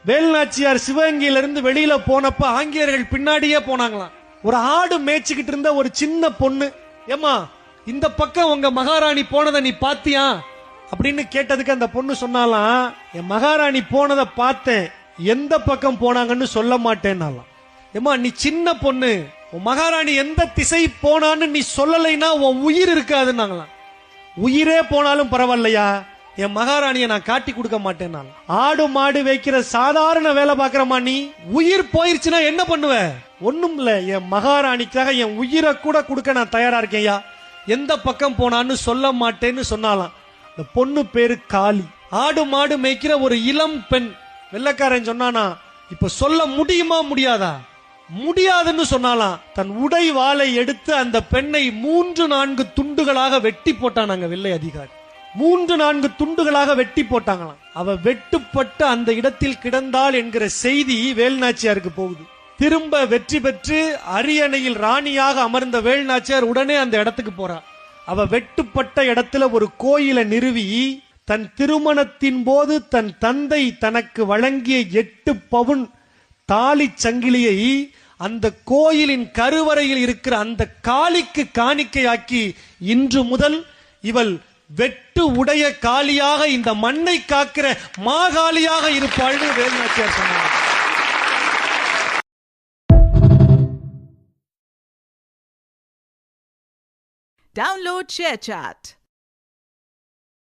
வேலுநாச்சியார் சிவகங்கையிலிருந்து வெளியில போனப்ப ஆங்கிலேயர்கள் பின்னாடியே போனாங்களாம். ஒரு ஆடு மேய்ச்சிக்கிட்டு இருந்த ஒரு சின்ன பொண்ணு, ஏமா இந்த பக்கம் உங்க மகாராணி போனதை நீ பாத்தியா அப்படின்னு கேட்டதுக்கு அந்த பொண்ணு சொன்னாலாம், என் மகாராணி போனதை பார்த்தேன், எந்த பக்கம் போனாங்கன்னு சொல்ல மாட்டேன்னாலாம். ஏமா நீ சின்ன பொண்ணு, உன் மகாராணி எந்த திசை போனான்னு நீ சொல்லலைன்னா உன் உயிர் இருக்காதுன்னாங்களாம். உயிரே போனாலும் பரவாயில்லையா, என் மகாராணியை நான் காட்டி கொடுக்க மாட்டேன். ஆடு மாடு வைக்கிற சாதாரண வேலை பாக்குறமா, நீ உயிர் போயிருச்சுன்னா என்ன பண்ணுவ? ஒண்ணும் இல்ல, என் மகாராணிக்காக என் உயிரை கூட கொடுக்க நான் தயாரா இருக்கேன்யா, எந்த பக்கம் போனான்னு சொல்ல மாட்டேன்னு சொன்னாலாம். இந்த பொண்ணு பேரு காளி. ஆடு மாடு மேய்க்கிற ஒரு இளம் பெண். வெள்ளக்காரன் சொன்னானா, இப்ப சொல்ல முடியுமா முடியாதா? முடியாதுன்னு சொன்னாலாம். தன் உடை வாளை எடுத்து அந்த பெண்ணை 3-4 துண்டுகளாக வெட்டி போட்டானாங்க வெள்ளை அதிகாரி. 3-4 துண்டுகளாக வெட்டி போட்டாங்களாம். அவ வெட்டுப்பட்டு அந்த இடத்தில் கிடந்தாள் என்கிற செய்தி வேலுநாச்சியாருக்கு போகுது. திரும்ப வெற்றி பெற்று அரியணையில் ராணியாக அமர்ந்த வேலுநாச்சியார் உடனே அந்த இடத்துக்கு போறா. அவ வெட்டுப்பட்ட இடத்துல ஒரு கோயிலை நிறுவி தன் திருமணத்தின் போது தன் தந்தை தனக்கு வழங்கிய 8 பவுன் தாலி சங்கிலியை அந்த கோயிலின் கருவறையில் இருக்கிற அந்த காளிக்கு காணிக்கையாக்கி இன்று முதல் இவள் வெட்டு உடைய காளியாக இந்த மண்ணை காக்கிற மாகாளியாக இருப்பாள்னு வேலுநாச்சியார் சொன்னார். Download ShareChat.